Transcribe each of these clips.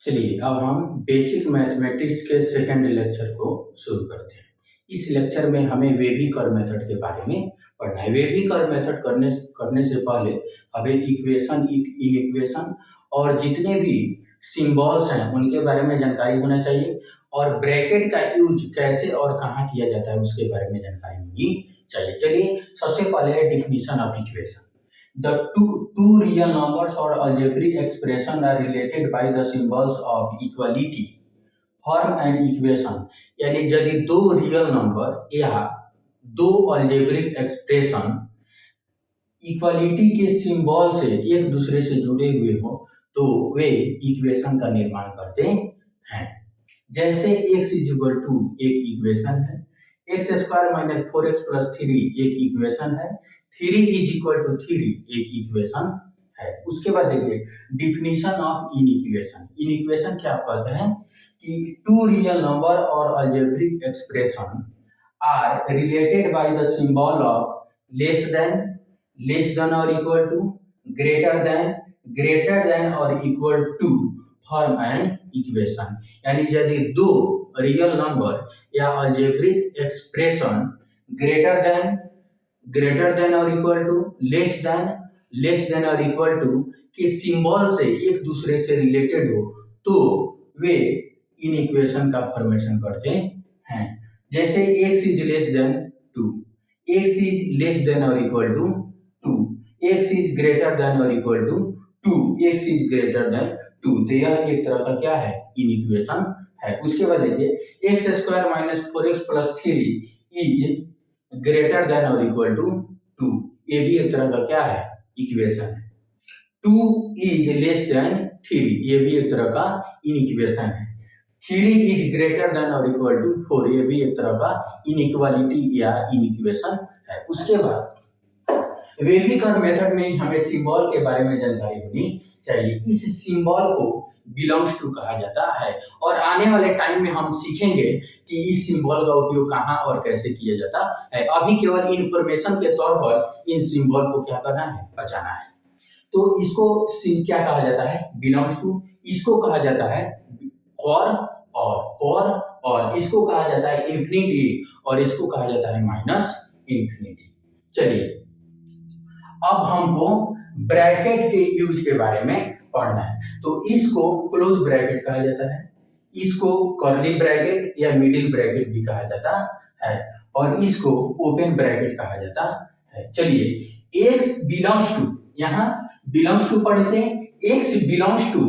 चलिए अब हम बेसिक मैथमेटिक्स के सेकंड लेक्चर को शुरू करते हैं। इस लेक्चर में हमें वेविकर मेथड के बारे में पढ़ना है। वेविकर मेथड करने से पहले हमें इक्वेशन इनइक्वेशन और जितने भी सिंबल्स हैं उनके बारे में जानकारी होना चाहिए, और ब्रैकेट का यूज कैसे और कहाँ किया जाता है उसके बारे में जानकारी होनी चाहिए। चलिए सबसे पहले है definition of equation. The two real numbers or algebraic expression are related by the symbols of equality form an equation। यानी यदि दो रियल नंबर या दो अलजेब्रिक एक्सप्रेशन इक्वालिटी के सिंबल से एक दूसरे से जुड़े हुए हो तो वे इक्वेशन का निर्माण करते हैं। जैसे x इज इक्वल टू एक इक्वेशन है, x square minus 4x plus 3 एक इक्वेशन है, 3 इज इक्वल टू 3 एक इक्वेशन है। उसके बाद देखिए डिफिनीशन ऑफ इनइक्वेशन। इनइक्वेशन क्या कहते हैं कि टू रियल नंबर और algebraic expression are related by the symbol of less than और इक्वल टू, ग्रेटर देन और equal to form an equation. यानी यदि दो रियल नंबर या अलजेब्रिक एक्सप्रेशन ग्रेटर देन और इक्वल टू, लेस देन और equal to के symbol से एक दूसरे से रिलेटेड हो तो वे इन इक्वेशन का फॉर्मेशन करते हैं। जैसे x is less than 2, x is less than और equal to 2, x is greater than और equal to 2, x is greater than 2। तो यह एक तरह का क्या है, इन इक्वेशन है। उसके बाद देखिए x square minus 4x plus 3 is greater than और इक्वल टू 2, ये भी एक तरह का क्या है, इक्वेशन है। 2 इज लेस देन 3, ये भी एक तरह का इन इक्वेशन है। 3 इज ग्रेटर देन और इक्वल टू 4, ये भी एक तरह का इनइक्वालिटी या इनइक्वेशन है। उसके बाद वेविकर मेथड में हमें सिंबल के बारे में जानकारी होनी चाहिए। इस सिंबल को बिलोंग्स टू कहा जाता है, और आने वाले टाइम में हम सीखेंगे कि इस सिंबल का उपयोग कहाँ और कैसे किया जाता है। अभी केवल इंफॉर्मेशन के तौर पर इन सिंबल को क्या करना है, बचाना है। तो इसको क्या कहा जाता है, बिलोंग्स टू। इसको कहा जाता है फॉर और इसको कहा जाता है इंफिनिटी, और इसको कहा जाता है माइनस इंफिनिटी। चलिए अब हमको ब्रैकेट के यूज के बारे में पढ़ना है। तो इसको क्लोज ब्रैकेट कहा जाता है, इसको कर्ली ब्रैकेट या मिडिल ब्रैकेट भी कहा जाता है, और इसको ओपन ब्रैकेट कहा जाता है। चलिए x बिलोंग्स टू, यहाँ बिलोंग्स टू पढ़ते हैं, x belongs to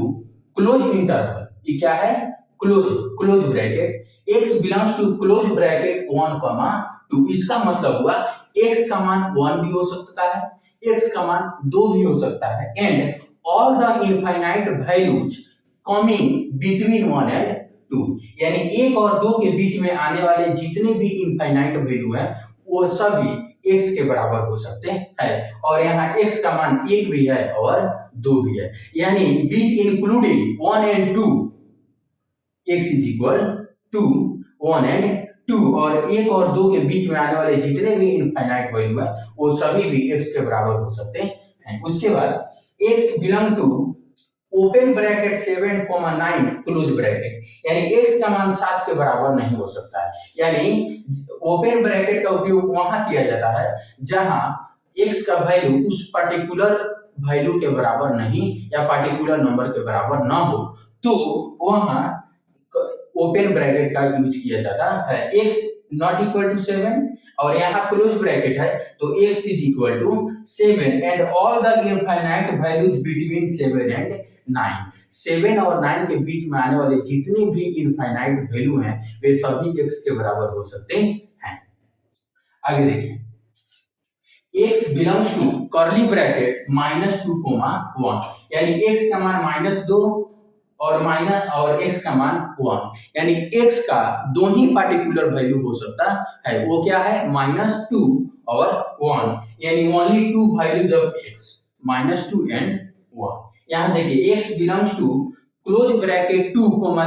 close interval. ये क्या है, close bracket. x belongs to close bracket 1, 2। इसका मतलब हुआ x का मान 1 भी हो सकता है, x का मान 2 भी हो सकता है, and all the infinite values coming between 1 and 2। यानी 1 और 2 के बीच में आने वाले जितने भी इनफाइनाइट वैल्यू है वो सभी x के बराबर हो सकते हैं, और यहाँ x का मान 1 भी है और 2 भी है। यानी बीच including 1 and 2 x is equal to 1 and 2, और 1 और 2 के बीच में आने वाले जितने भी इनफाइनाइट वैल्यू है वो सभी भी x के बराबर हो सकते हैं। उसके बाद x belong to open bracket 7, 9 close bracket. यानी x का मान 7 के बराबर नहीं हो सकता है। यानी ओपन ब्रैकेट का उपयोग वहां किया जाता है जहां x का वैल्यू उस पर्टिकुलर वैल्यू के बराबर नहीं या पर्टिकुलर नंबर के बराबर ना हो, तो वहां ओपन ब्रैकेट का यूज किया जाता है। x नॉट इक्वल टू 7 और यहाँ क्लोज ब्रैकेट है तो x is equal to 7 and all the infinite values between 7 and 9। 7 और 9 के बीच में आने वाले जितने भी इनफाइनाइट वैल्यू हैं वे सभी x के बराबर हो सकते हैं। आगे देखिए x belongs to curly bracket -2, 1। यानी x का मान -2 और x का मान 1, यानी x का दो ही पार्टिकुलर वैल्यू हो सकता है, वो क्या है, -2 और 1। यानी only 2 values of x, -2 and 1। यहाँ देखिए x belongs to close bracket 2,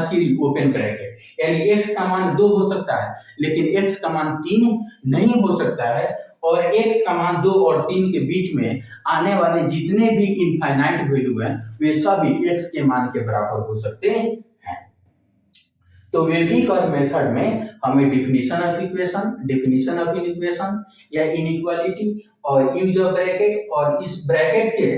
3 open bracket. यानी x का मान 2 हो सकता है लेकिन x का मान 3 नहीं हो सकता है, और x का मान 2 और 3 के बीच में आने वाले जितने भी इनफाइनाइट वैल्यू हैं वे सभी x के मान के बराबर हो सकते हैं। तो वेवी कर्व मेथड में हमें डिफिनीशन ऑफ इक्वेशन या इनइक्वालिटी और यूज ऑफ ब्रैकेट और इस ब्रैकेट के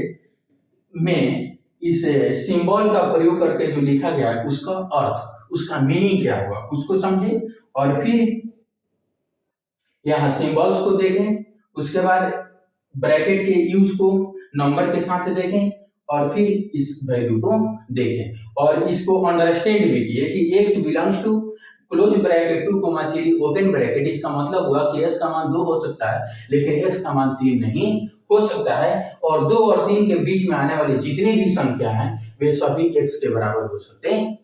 में इस सिंबल का प्रयोग करके जो लिखा गया है उसका अर्थ, उसका मीनिंग क्या हुआ उसको समझे और फिर यहाँ सिंबल्स को देखें, उसके बाद ब्रैकेट के यूज को नंबर के साथ देखें और फिर इस वैल्यू को देखें और इसको अंडरस्टैंड भी किए कि x belongs to close bracket 2, 3 open bracket. इसका मतलब हुआ कि x का मान 2 हो सकता है लेकिन x का मान 3 नहीं हो सकता है और 2 और 3 के बीच में आने वाली जितनी भी संख्या हैं वे सभी x के बराबर हो सकते हैं।